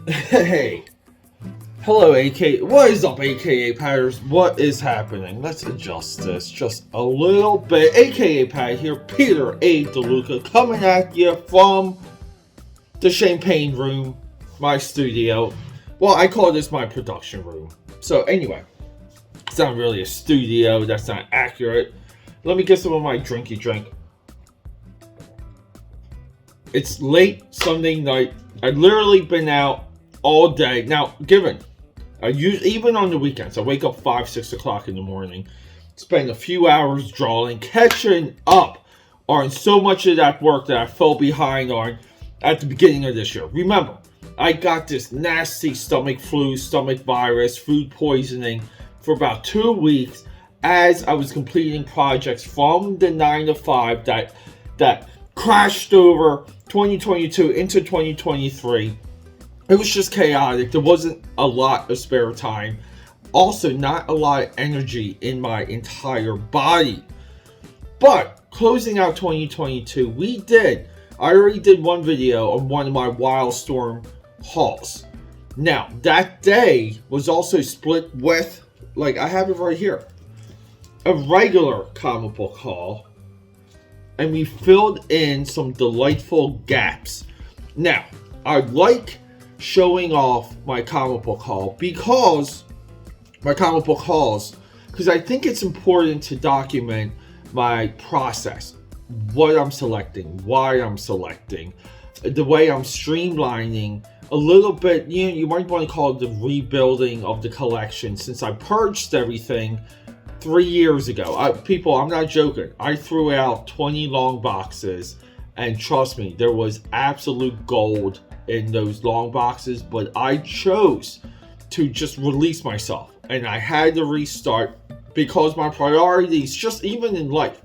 Hey, hello, What is up, AKA Patters? What is happening? Let's adjust this just a little bit. AKA Pat here, Peter A DeLuca, coming at you from the Champagne Room, my studio. Well, I call this my production room. So, anyway, it's not really a studio, that's not accurate. Let me get some of my drinky drink. It's late Sunday night. I've literally been out all day. Now, even on the weekends, I wake up 5, 6 o'clock in the morning, spend a few hours drawing, catching up on so much of that work that I fell behind on at the beginning of this year. Remember, I got this nasty stomach flu, stomach virus, food poisoning for about 2 weeks as I was completing projects from the 9 to 5 that crashed over 2022 into 2023. It was just chaotic. There wasn't a lot of spare time. Also, not a lot of energy in my entire body. But closing out 2022, I already did one video on one of my Wildstorm hauls. Now, that day was also split with, I have it right here, a regular comic book haul. And we filled in some delightful gaps. Now, I like showing off my comic book haul because I think it's important to document my process, what I'm selecting, why I'm selecting, the way I'm streamlining a little bit. You might want to call it the rebuilding of the collection since I purged everything 3 years ago. I'm not joking. I threw out 20 long boxes, and trust me, there was absolute gold in those long boxes, but I chose to just release myself, and I had to restart because my priorities, just even in life,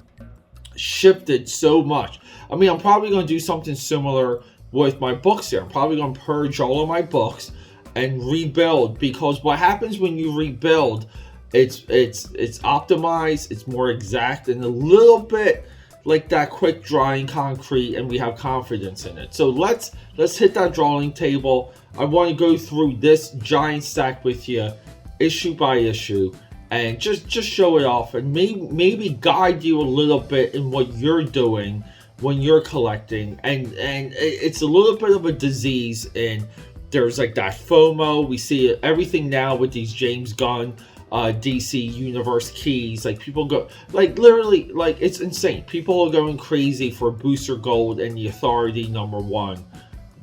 shifted so much. I mean, I'm probably going to do something similar with my books here. I'm probably going to purge all of my books and rebuild, because what happens when you rebuild, it's optimized, it's more exact, and a little bit like that quick drying concrete, and we have confidence in it. So let's hit that drawing table. I want to go through this giant stack with you, issue by issue, and just show it off, and maybe guide you a little bit in what you're doing when you're collecting. And it's a little bit of a disease, and there's like that FOMO. We see everything now with these James Gunn DC Universe keys. Like, people go, literally, it's insane. People are going crazy for Booster Gold and the Authority #1.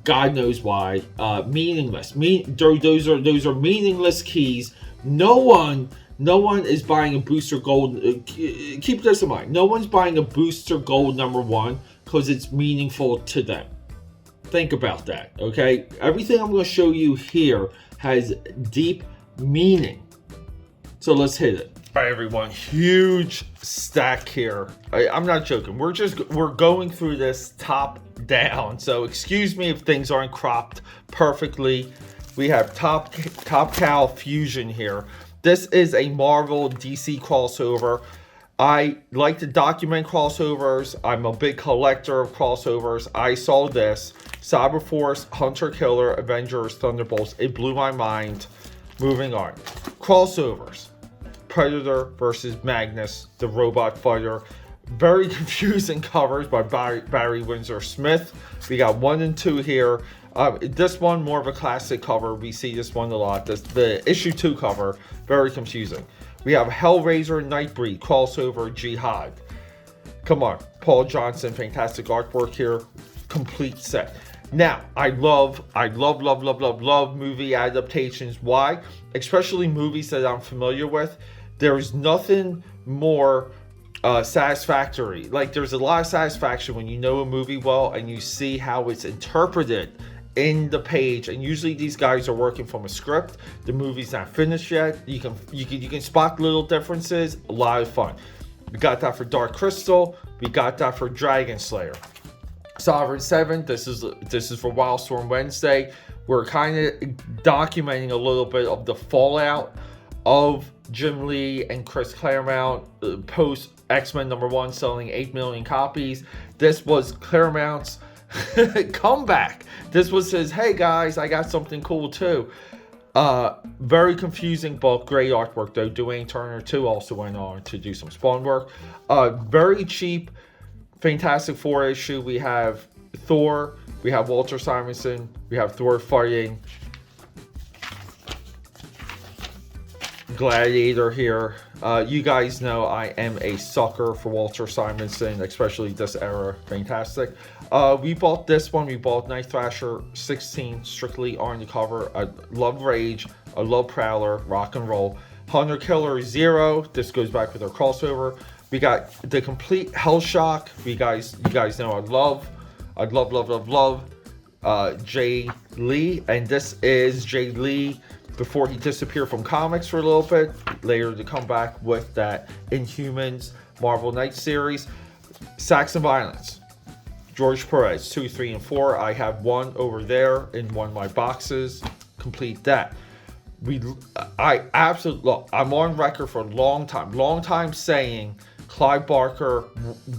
God knows why. Meaningless. Those are meaningless keys. No one is buying a Booster Gold. Keep this in mind. No one's buying a Booster Gold #1 because it's meaningful to them. Think about that, okay? Everything I'm going to show you here has deep meaning. So let's hit it. All right, everyone, huge stack here. I'm not joking. We're going through this top down. So excuse me if things aren't cropped perfectly. We have Top Cow Fusion here. This is a Marvel DC crossover. I like to document crossovers. I'm a big collector of crossovers. I saw this Cyberforce, Hunter Killer, Avengers, Thunderbolts. It blew my mind. Moving on. Crossovers. Predator versus Magnus, the robot fighter. Very confusing covers by Barry Windsor Smith. We got 1 and 2 here. This one, more of a classic cover. We see this one a lot. The issue 2 cover, very confusing. We have Hellraiser, Nightbreed, crossover, Jihad. Come on, Paul Johnson, fantastic artwork here. Complete set. Now, I love movie adaptations. Why? Especially movies that I'm familiar with. There's nothing more satisfactory. There's a lot of satisfaction when you know a movie well and you see how it's interpreted in the page. And usually these guys are working from a script. The movie's not finished yet. You can spot little differences. A lot of fun. We got that for Dark Crystal. We got that for Dragon Slayer. Sovereign 7, this is for Wildstorm Wednesday. We're kind of documenting a little bit of the fallout of Jim Lee and Chris Claremont post X-Men #1 selling 8 million copies. This was Claremont's comeback. This was his, hey guys, I got something cool too. Very confusing book, great artwork though. Dwayne Turner too also went on to do some Spawn work. Very cheap, Fantastic Four issue. We have Thor, we have Walter Simonson, we have Thor fighting Gladiator here. You guys know I am a sucker for Walter Simonson, especially this era. Fantastic. We bought this one. We bought Night Thrasher 16, strictly on the cover. I love Rage. I love Prowler, rock and roll. Hunter Killer 0. This goes back with our crossover. We got the complete Hellshock. You guys know I love Jay Lee, and this is Jay Lee before he disappeared from comics for a little bit, later to come back with that Inhumans Marvel Knights series. Saxon Violence, George Perez, 2, 3, and 4. I have one over there in one of my boxes. Complete that. I absolutely look. I'm on record for a long time saying Clive Barker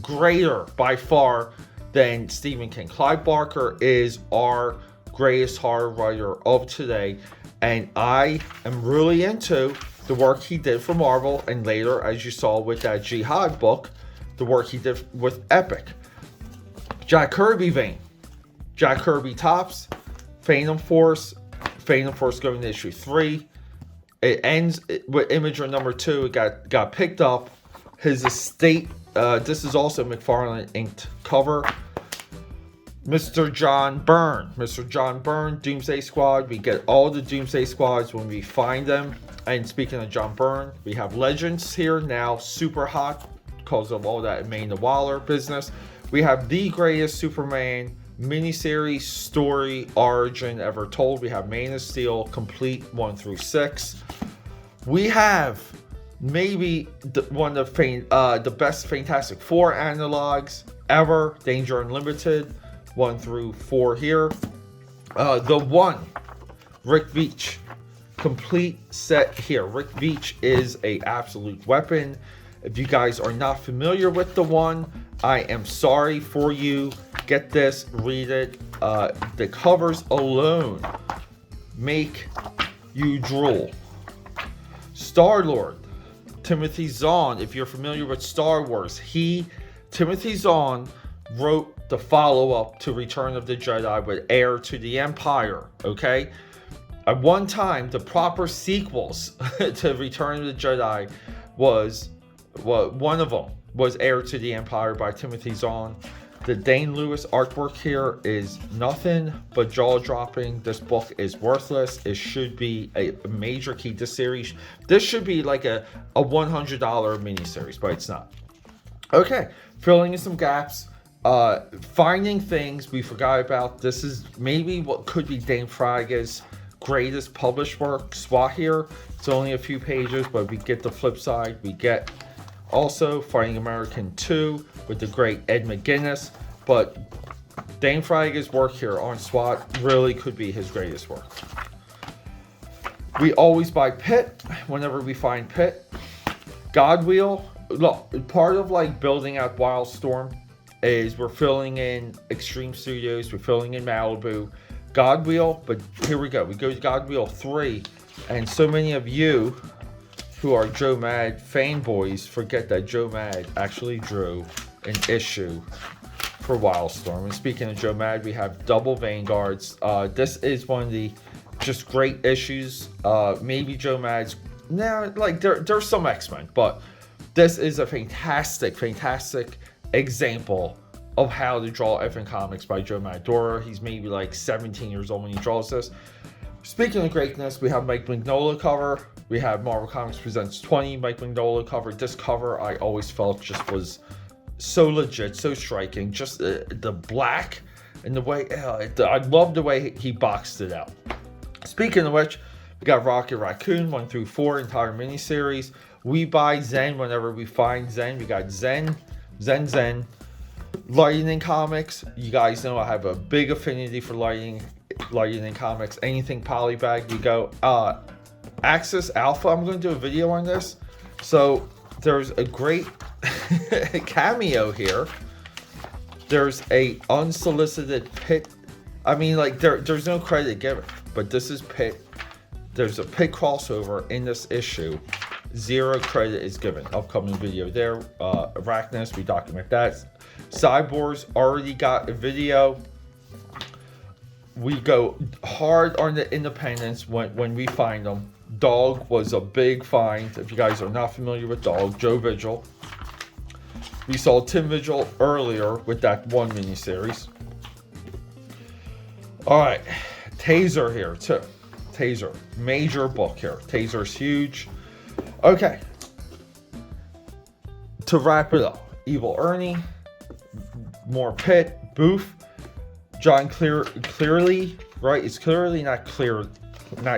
greater by far than Stephen King. Clive Barker is our greatest horror writer of today. And I am really into the work he did for Marvel, and later, as you saw with that Jihad book, the work he did with Epic. Jack Kirby vein. Jack Kirby tops, Phantom Force going to issue 3. It ends with Imager number 2. It got picked up. His estate, this is also McFarlane inked cover. Mr. John Byrne, Doomsday Squad. We get all the Doomsday Squads when we find them. And speaking of John Byrne, we have Legends here now, super hot because of all that Amanda Waller business. We have the greatest Superman miniseries story origin ever told. We have Man of Steel complete 1 through 6. We have maybe one of the best Fantastic Four analogs ever, Danger Unlimited. 1 through 4 here. The one, Rick Veitch, complete set here. Rick Veitch is a absolute weapon. If you guys are not familiar with the one, I am sorry for you. Get this, read it. The covers alone make you drool. Star-Lord, Timothy Zahn. If you're familiar with Star Wars, Timothy Zahn wrote the follow-up to Return of the Jedi with Heir to the Empire, okay? At one time, the proper sequels to Return of the Jedi one of them was Heir to the Empire by Timothy Zahn. The Dane Lewis artwork here is nothing but jaw-dropping. This book is worthless. It should be a major key to series. This should be like a $100 miniseries, but it's not. Okay, filling in some gaps. Finding things we forgot about. This is maybe what could be Dane Fraga's greatest published work. SWAT here. It's only a few pages, but we get the flip side. We get also Fighting American 2 with the great Ed McGuinness. But Dane Fraga's work here on SWAT really could be his greatest work. We always buy Pitt whenever we find Pitt. Godwheel. Look, part of like building out Wildstorm is we're filling in Extreme Studios, we're filling in Malibu, Godwheel, but here we go. We go to Godwheel 3, and so many of you who are Joe Mad fanboys forget that Joe Mad actually drew an issue for Wildstorm. And speaking of Joe Mad, we have double Vanguards. This is one of the just great issues. Maybe Joe Mad's, like there's some X-Men, but this is a fantastic example of how to draw effing comics by Joe Madora. He's maybe like 17 years old when he draws this. Speaking of greatness, we have Mike Mignola cover. We have Marvel Comics Presents 20, Mike Mignola cover. This cover I always felt just was so legit, so striking. Just the black and the way, I love the way he boxed it out. Speaking of which, we got Rocket Raccoon 1 through 4, entire miniseries. We buy Zen whenever we find Zen. We got Zen. Lightning Comics. You guys know I have a big affinity for Lightning Comics. Anything Polybag, we go. Axis Alpha, I'm going to do a video on this. So there's a great cameo here There's a unsolicited pit. I mean, like, there's no credit given, but this is pit. There's a pit crossover in this issue. 0 credit is given. Upcoming video there. Arachnus, we document that. Cyborgs already got a video. We go hard on the independents when we find them. Dog was a big find. If you guys are not familiar with Dog, Joe Vigil. We saw Tim Vigil earlier with that one miniseries. All right, Taser here too. Taser, major book here. Taser's huge. Okay, to wrap it up, Evil Ernie, more Pit, Booth, John Clearly, right? It's clearly not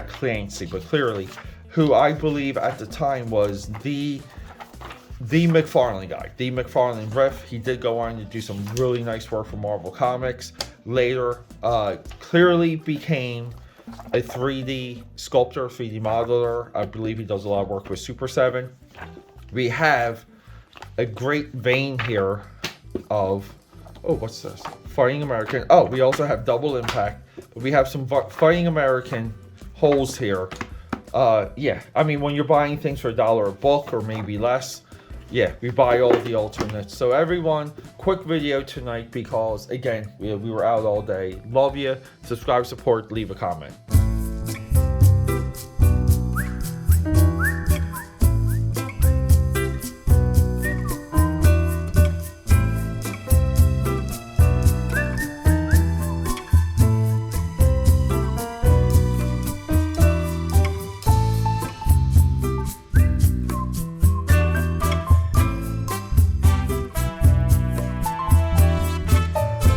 Clancy, but Clearly, who I believe at the time was the McFarlane guy, the McFarlane riff. He did go on to do some really nice work for Marvel Comics. Later, Clearly became a 3D sculptor, 3D modeler. I believe he does a lot of work with Super 7. We have a great vein here of, oh, what's this? Fighting American. Oh, we also have Double Impact, but we have some Fighting American holes here. Yeah, I mean, when you're buying things for $1 a book or maybe less, yeah, we buy all the alternates. So everyone, quick video tonight because, again, we were out all day. Love you. Subscribe, support, leave a comment.